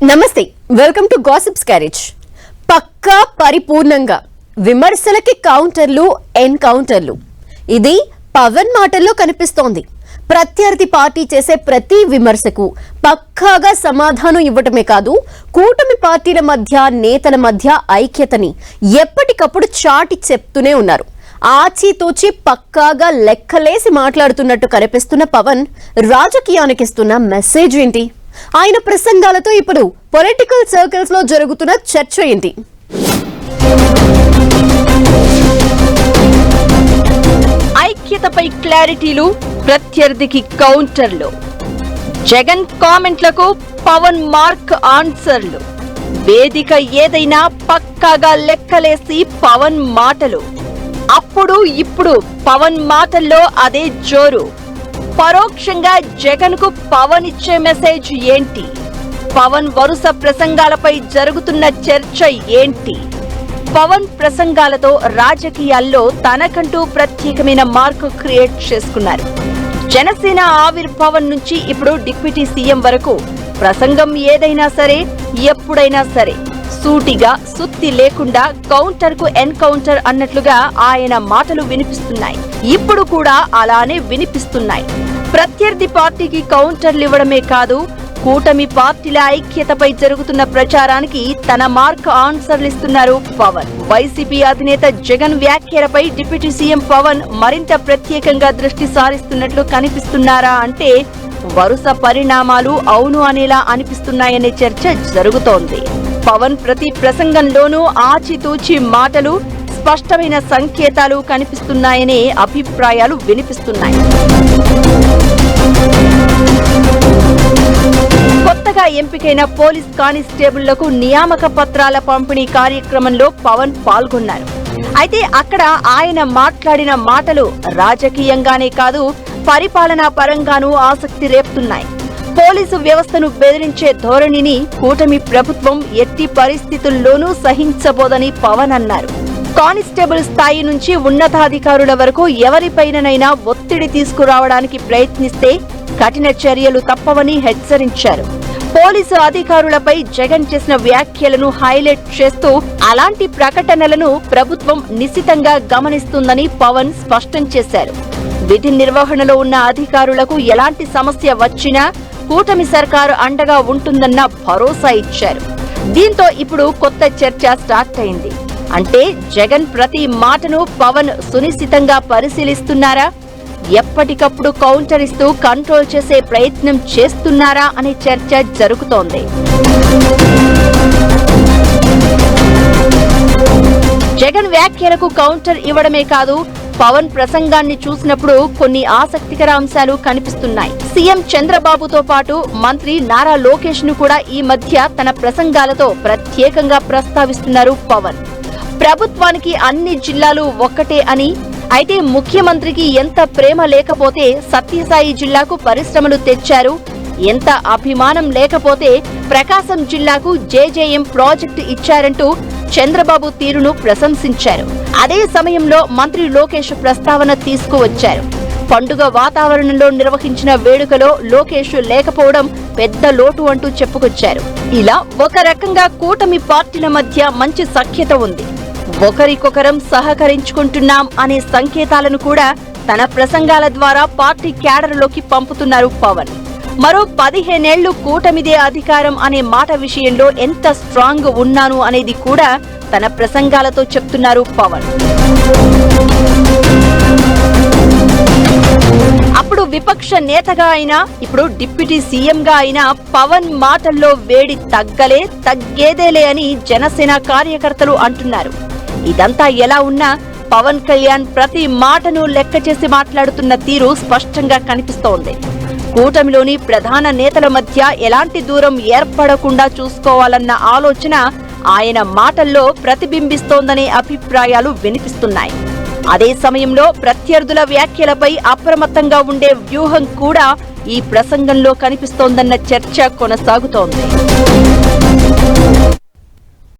నమస్తే, welcome to gossips carriage. పక్కా పరిపూర్ణంగా విమర్శలకి కౌంటర్లు, ఎన్కౌంటర్లు. ఇది పవన్ మాటల్లో కనిపిస్తోంది. ప్రత్యర్థి పార్టీ చేసే ప్రతి విమర్శకు పక్కాగా సమాధానం ఇవ్వటమే కాదు, కూటమి పార్టీల మధ్య, నేతల మధ్య ఐక్యతని ఎప్పటికప్పుడు చాటి చెప్తూనే ఉన్నారు. ఆచితూచి పక్కాగా లెక్కలేసి మాట్లాడుతున్నట్టు కనిపిస్తున్న పవన్ రాజకీయానికి ఇస్తున్న మెసేజ్ ఏంటి? ఆయన ప్రసంగాలతో ఇప్పుడు పొలిటికల్ సర్కిల్స్ లో జరుగుతున్న చర్చ ఏంటి? ఐక్యతపై క్లారిటీలు, ప్రత్యర్థికి కౌంటర్లు. జగన్ కామెంట్లకు పవన్ మార్క్ ఆన్సర్లు. వేదిక ఏదైనా పక్కాగా లెక్కలేసి పవన్ మాటలు. అప్పుడు ఇప్పుడు పవన్ మాటల్లో అదే జోరు. పరోక్షంగా జగన్ కు పవన్ ఇచ్చే మెసేజ్ ఏంటి? పవన్ వరుస ప్రసంగాలపై జరుగుతున్న చర్చ ఏంటి? పవన్ ప్రసంగాలతో రాజకీయాల్లో తనకంటూ ప్రత్యేకమైన మార్కు క్రియేట్ చేసుకున్నారు. జనసేన ఆవిర్భావం నుంచి ఇప్పుడు డిప్యూటీ సీఎం వరకు ప్రసంగం ఏదైనా సరే, ఎప్పుడైనా సరే సూటిగా, సుత్తి లేకుండా, కౌంటర్ కు ఎన్కౌంటర్ అన్నట్లుగా ఆయన మాటలు వినిపిస్తున్నాయి. ఇప్పుడు కూడా అలానే వినిపిస్తున్నాయి. ప్రత్యర్థి పార్టీకి కౌంటర్లు ఇవ్వడమే కాదు, కూటమి పార్టీల ఐక్యతపై జరుగుతున్న ప్రచారానికి తన మార్క్ ఆన్సర్లు ఇస్తున్నారు పవన్. వైసీపీ అధినేత జగన్ వ్యాఖ్యలపై డిప్యూటీ సీఎం పవన్ మరింత ప్రత్యేకంగా దృష్టి సారిస్తున్నట్లు కనిపిస్తున్నారా అంటే వరుస పరిణామాలు అవును అనేలా అనిపిస్తున్నాయనే చర్చ జరుగుతోంది. పవన్ ప్రతి ప్రసంగంలోనూ ఆచితూచి మాటలు, స్పష్టమైన సంకేతాలు కనిపిస్తున్నాయనే అభిప్రాయాలు వినిపిస్తున్నాయి. కొత్తగా ఎంపికైన పోలీస్ కానిస్టేబుళ్లకు నియామక పత్రాల పంపిణీ కార్యక్రమంలో పవన్ పాల్గొన్నారు. అయితే అక్కడ ఆయన మాట్లాడిన మాటలు రాజకీయంగానే కాదు, పరిపాలనా పరంగానూ ఆసక్తి రేపుతున్నాయి. పోలీసు వ్యవస్థను బెదిరించే ధోరణిని కూటమి ప్రభుత్వం ఎట్టి పరిస్థితుల్లోనూ సహించబోదని పవన్ అన్నారు. కానిస్టేబుల్ స్థాయి నుంచి ఉన్నతాధికారుల వరకు ఎవరిపైననైనా ఒత్తిడి తీసుకురావడానికి ప్రయత్నిస్తే కఠిన చర్యలు తప్పవని హెచ్చరించారు. పోలీసు అధికారులపై జగన్ చేసిన వ్యాఖ్యలను హైలైట్ చేస్తూ అలాంటి ప్రకటనలను ప్రభుత్వం నిశితంగా గమనిస్తుందని పవన్ స్పష్టం చేశారు. విధి నిర్వహణలో ఉన్న అధికారులకు ఎలాంటి సమస్య వచ్చినా కూటమి సర్కారు అండగా ఉంటుందన్న భరోసా ఇచ్చారు. దీంతో ఇప్పుడు కొత్త చర్చ స్టార్ట్ అయింది. అంటే జగన్ ప్రతి మాటను పవన్ సునిశితంగా పరిశీలిస్తున్నారా? ఎప్పటికప్పుడు కౌంటర్ ఇస్తూ కంట్రోల్ చేసే ప్రయత్నం చేస్తున్నారా అనే చర్చ జరుగుతోంది. జగన్ వ్యాఖ్యలకు కౌంటర్ ఇవ్వడమే కాదు, పవన్ ప్రసంగాన్ని చూసినప్పుడు కొన్ని ఆసక్తికర అంశాలు కనిపిస్తున్నాయి. సీఎం చంద్రబాబుతో పాటు మంత్రి నారా లోకేష్ ను కూడా ఈ మధ్య తన ప్రసంగాలతో ప్రత్యేకంగా ప్రస్తావిస్తున్నారు పవన్. ప్రభుత్వానికి అన్ని జిల్లాలు ఒక్కటే అని, అయితే ముఖ్యమంత్రికి ఎంత ప్రేమ లేకపోతే సత్యసాయి జిల్లాకు పరిశ్రమలు తెచ్చారు, ఎంత అభిమానం లేకపోతే ప్రకాశం జిల్లాకు జేజేఎం ప్రాజెక్టు ఇచ్చారంటూ చంద్రబాబు తీరును ప్రశంసించారు. అదే సమయంలో మంత్రి లోకేష్ ప్రస్తావన తీసుకువచ్చారు. పండుగ వాతావరణంలో నిర్వహించిన వేడుకలో లోకేష్ లేకపోవడం పెద్ద లోటు అంటూ చెప్పుకొచ్చారు. ఇలా ఒక రకంగా కూటమి పార్టీల మధ్య మంచి సఖ్యత ఉంది, ఒకరికొకరం సహకరించుకుంటున్నాం అనే సంకేతాలను కూడా తన ప్రసంగాల ద్వారా పార్టీ క్యాడర్లోకి పంపుతున్నారు పవన్. మరో 15 ఏళ్లు కూటమిదే అధికారం అనే మాట విషయంలో ఎంత స్ట్రాంగ్ ఉన్నాను అనేది కూడా తన ప్రసంగాలతో చెప్తున్నారు పవన్. అప్పుడు విపక్ష నేతగా అయినా, ఇప్పుడు డిప్యూటీ సీఎంగా అయినా పవన్ మాటల్లో వేడి తగ్గేదేలే అని జనసేన కార్యకర్తలు అంటున్నారు. ఇదంతా ఎలా ఉన్నా పవన్ కళ్యాణ్ ప్రతి మాటను లెక్క చేసి మాట్లాడుతున్న తీరు స్పష్టంగా కనిపిస్తోంది. కూటమిలోని ప్రధాన నేతల మధ్య ఎలాంటి దూరం ఏర్పడకుండా చూసుకోవాలన్న ఆలోచన ఆయన మాటల్లో ప్రతిబింబిస్తోందనే అభిప్రాయాలు వినిపిస్తున్నాయి. అదే సమయంలో ప్రత్యర్థుల వ్యాఖ్యలపై అప్రమత్తంగా ఉండే వ్యూహం కూడా ఈ ప్రసంగంలో కనిపిస్తోందన్న చర్చ కొనసాగుతోంది.